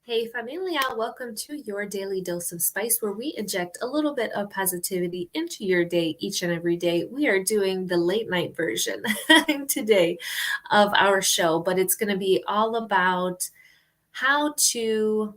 Hey familia, welcome to your daily dose of spice, where we inject a little bit of positivity into your day each and every day. We are doing the late night version today of our show, but it's going to be all about how to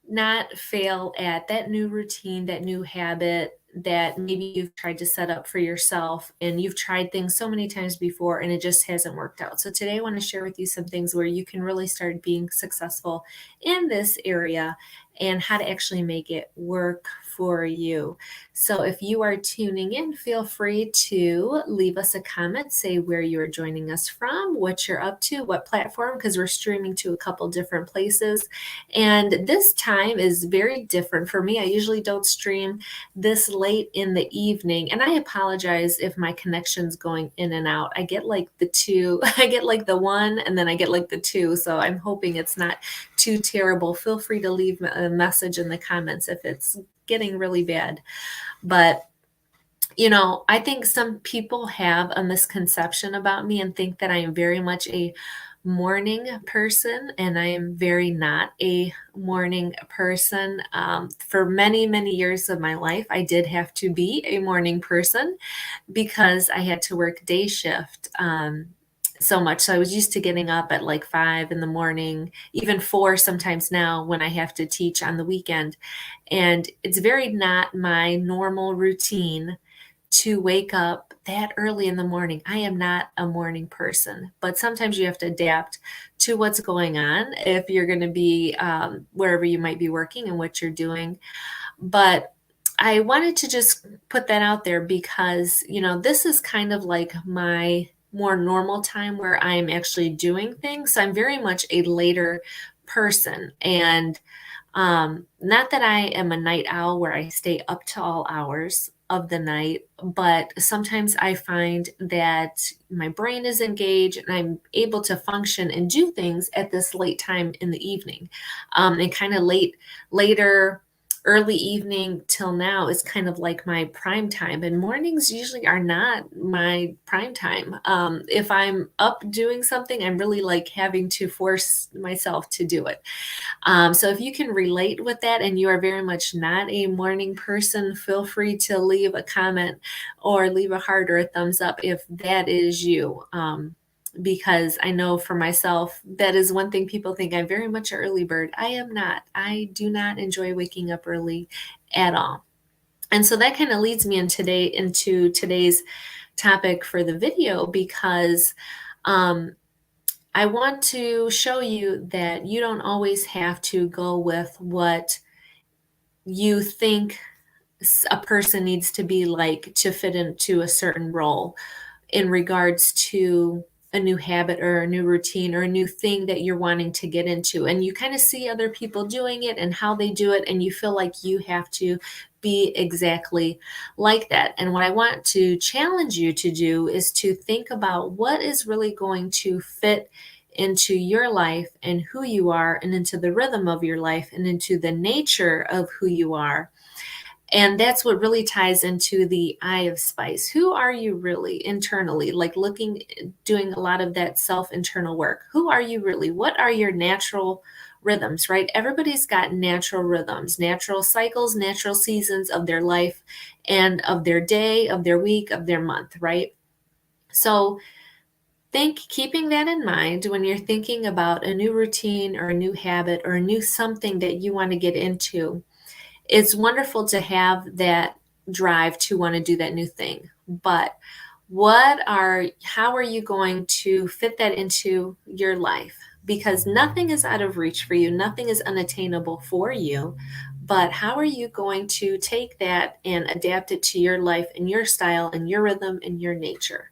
not fail at that new routine, that new habit that maybe you've tried to set up for yourself, and you've tried things so many times before and it just hasn't worked out. So today I want to share with you some things where you can really start being successful in this area and how to actually make it work for you. So if you are tuning in, feel free to leave us a comment, say where you are joining us from, what you're up to, what platform, because we're streaming to a couple different places. And this time is very different for me. I usually don't stream this late in the evening, and I apologize if my connection's going in and out. I get like the two, I get like the one, and then I get like the two. So I'm hoping it's not too terrible. Feel free to leave a message in the comments if it's getting really bad. But I think some people have a misconception about me and think that I am very much a morning person, and I am very not a morning person. For many, many years of my life, I did have to be a morning person because I had to work day shift. So much. So I was used to getting up at like 5 in the morning, even 4 sometimes now when I have to teach on the weekend. And it's very not my normal routine to wake up that early in the morning. I am not a morning person, but sometimes you have to adapt to what's going on if you're going to be wherever you might be working and what you're doing. But I wanted to just put that out there because, this is kind of like my more normal time where I'm actually doing things. So I'm very much a later person. And not that I am a night owl where I stay up to all hours of the night, but sometimes I find that my brain is engaged and I'm able to function and do things at this late time in the evening. And kind of later, early evening till now is kind of like my prime time, and mornings usually are not my prime time. If I'm up doing something, I'm really like having to force myself to do it. So if you can relate with that and you are very much not a morning person, feel free to leave a comment or leave a heart or a thumbs up if that is you. Because I know for myself, that is one thing people think I'm very much an early bird. I am not. I do not enjoy waking up early at all. And so that kind of leads me into today's topic for the video, because I want to show you that you don't always have to go with what you think a person needs to be like to fit into a certain role in regards to a new habit or a new routine or a new thing that you're wanting to get into. And you kind of see other people doing it and how they do it, and you feel like you have to be exactly like that. And what I want to challenge you to do is to think about what is really going to fit into your life and who you are, and into the rhythm of your life and into the nature of who you are. And that's what really ties into the eye of spice. Who are you really internally? Like doing a lot of that self-internal work. Who are you really? What are your natural rhythms, right? Everybody's got natural rhythms, natural cycles, natural seasons of their life and of their day, of their week, of their month, right? So keeping that in mind when you're thinking about a new routine or a new habit or a new something that you want to get into. It's wonderful to have that drive to want to do that new thing, but how are you going to fit that into your life? Because nothing is out of reach for you, nothing is unattainable for you, but how are you going to take that and adapt it to your life and your style and your rhythm and your nature?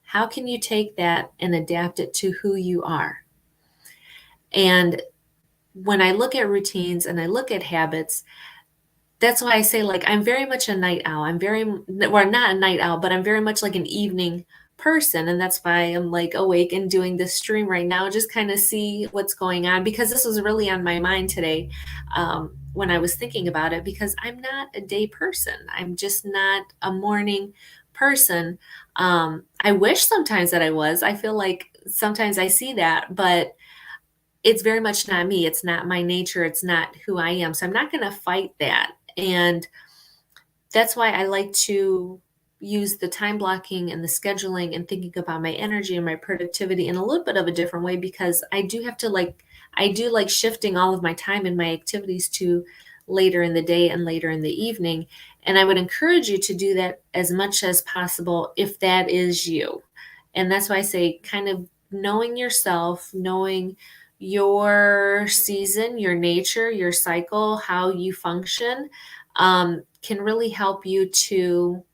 How can you take that and adapt it to who you are? And when I look at routines and I look at habits, that's why I say, like, I'm very much a night owl. I'm very well, not a night owl, but I'm very much like an evening person, and that's why I'm, like, awake and doing this stream right now, just kinda see what's going on, because this was really on my mind today, when I was thinking about it, because I'm not a day person. I'm just not a morning person. I wish sometimes that I was. I feel like sometimes I see that, but it's very much not me. It's not my nature. It's not who I am. So I'm not going to fight that. And that's why I like to use the time blocking and the scheduling and thinking about my energy and my productivity in a little bit of a different way, because I do have to, like, I do like shifting all of my time and my activities to later in the day and later in the evening. And I would encourage you to do that as much as possible if that is you. And that's why I say, kind of knowing yourself, knowing your season, your nature, your cycle, how you function, can really help you to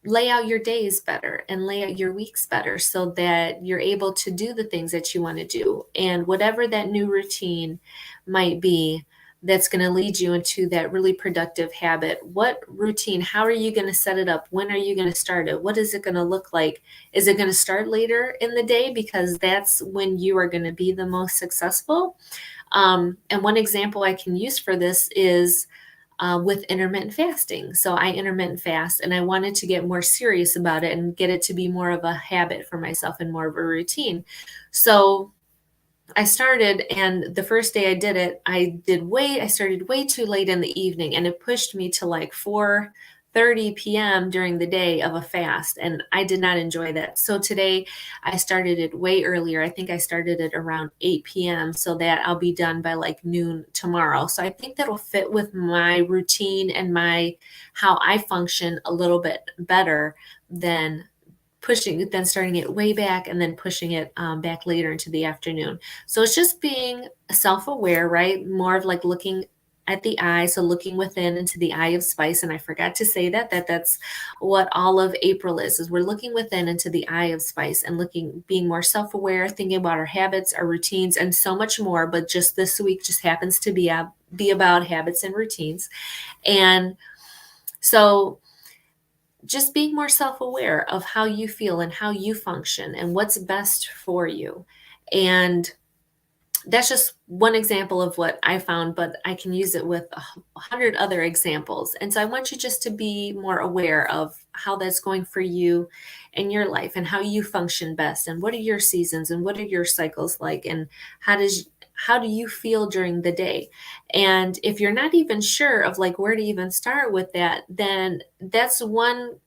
lay out your days better and lay out your weeks better, so that you're able to do the things that you want to do. And whatever that new routine might be that's going to lead you into that really productive habit, what routine, how are you going to set it up? When are you going to start it? What is it going to look like? Is it going to start later in the day, because that's when you are going to be the most successful? And one example I can use for this is with intermittent fasting. So I intermittent fast, and I wanted to get more serious about it and get it to be more of a habit for myself and more of a routine. So I started, and the first day I did it, I started way too late in the evening, and it pushed me to like 4:30 p.m. during the day of a fast, and I did not enjoy that. So today I started it way earlier. I think I started it around 8 p.m. so that I'll be done by like noon tomorrow. So I think that'll fit with my routine and my how I function a little bit better than starting it way back and then pushing it back later into the afternoon. So it's just being self-aware, right? More of like looking at the eye, so looking within into the eye of spice. And I forgot to say that's what all of April is we're looking within into the eye of spice and looking, being more self-aware, thinking about our habits, our routines, and so much more. But just this week just happens to be about habits and routines. And so just being more self-aware of how you feel and how you function and what's best for you. And that's just one example of what I found, but I can use it with 100 other examples. And so I want you just to be more aware of how that's going for you in your life and how you function best, and what are your seasons and what are your cycles like, and how do you feel during the day? And if you're not even sure of like where to even start with that, then that's one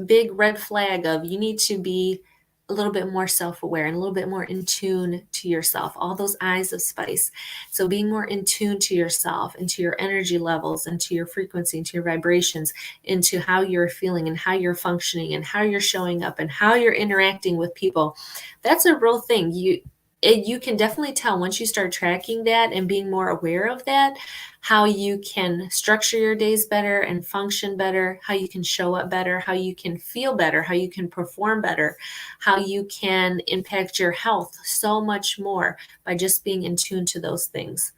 big red flag of you need to be a little bit more self-aware and a little bit more in tune to yourself, all those eyes of spice. So being more in tune to yourself and to your energy levels and to your frequency and to your vibrations, into how you're feeling and how you're functioning and how you're showing up and how you're interacting with people. That's a real thing. You can definitely tell once you start tracking that and being more aware of that, how you can structure your days better and function better, how you can show up better, how you can feel better, how you can perform better, how you can impact your health so much more by just being in tune to those things.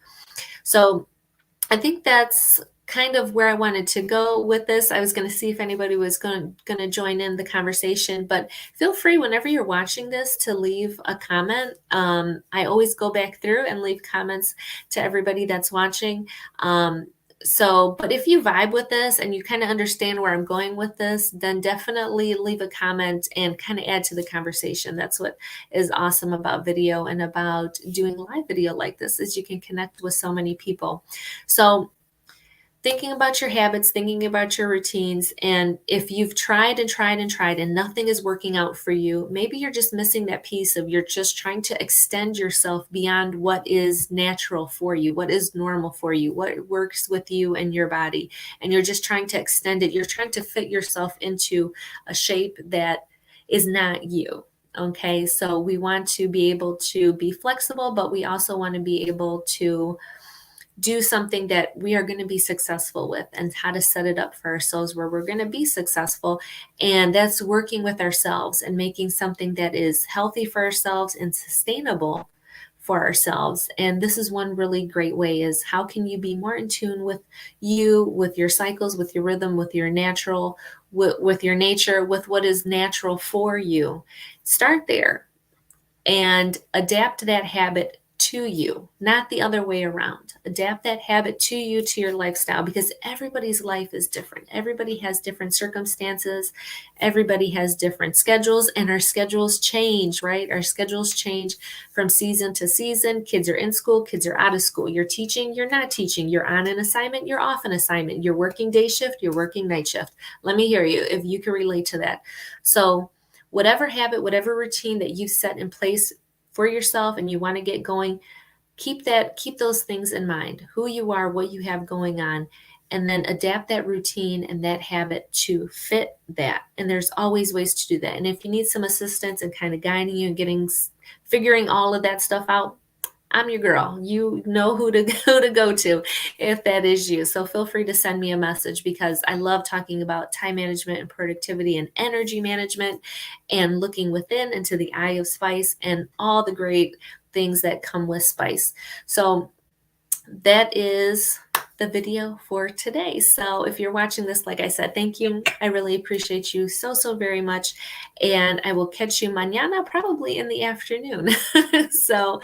So I think that's kind of where I wanted to go with this. I was going to see if anybody was going to join in the conversation, but feel free whenever you're watching this to leave a comment. I always go back through and leave comments to everybody that's watching. But if you vibe with this and you kind of understand where I'm going with this, then definitely leave a comment and kind of add to the conversation. That's what is awesome about video and about doing live video like this, is you can connect with so many people. So thinking about your habits, thinking about your routines, and if you've tried and tried and tried and nothing is working out for you, maybe you're just missing that piece of, you're just trying to extend yourself beyond what is natural for you, what is normal for you, what works with you and your body, and you're just trying to extend it. You're trying to fit yourself into a shape that is not you. Okay, so we want to be able to be flexible, but we also want to be able to do something that we are going to be successful with, and how to set it up for ourselves where we're going to be successful. And that's working with ourselves and making something that is healthy for ourselves and sustainable for ourselves. And this is one really great way, is how can you be more in tune with you, with your cycles, with your rhythm, with your natural, with your nature, with what is natural for you. Start there and adapt that habit to you, not the other way around. Adapt that habit to you, to your lifestyle, because everybody's life is different. Everybody has different circumstances. Everybody has different schedules, and our schedules change, right? Our schedules change from season to season. Kids are in school, kids are out of school. You're teaching, you're not teaching. You're on an assignment, you're off an assignment. You're working day shift, you're working night shift. Let me hear you if you can relate to that. So, whatever habit, whatever routine that you set in place for yourself and you want to get going, keep those things in mind, who you are, what you have going on, and then adapt that routine and that habit to fit that. And there's always ways to do that. And if you need some assistance and kind of guiding you and figuring all of that stuff out, I'm your girl. You know who to go to if that is you. So feel free to send me a message, because I love talking about time management and productivity and energy management and looking within into the eye of spice and all the great things that come with spice. So that is the video for today. So if you're watching this, like I said, thank you. I really appreciate you so very much. And I will catch you mañana, probably in the afternoon. So,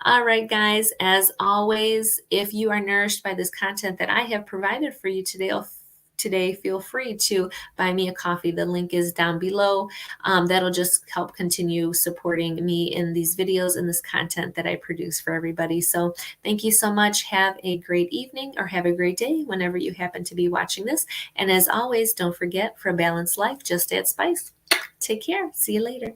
all right, guys, as always, if you are nourished by this content that I have provided for you today, feel free to buy me a coffee. The link is down below. That'll just help continue supporting me in these videos and this content that I produce for everybody. So thank you so much. Have a great evening or have a great day whenever you happen to be watching this. And as always, don't forget, for a balanced life, just add spice. Take care. See you later.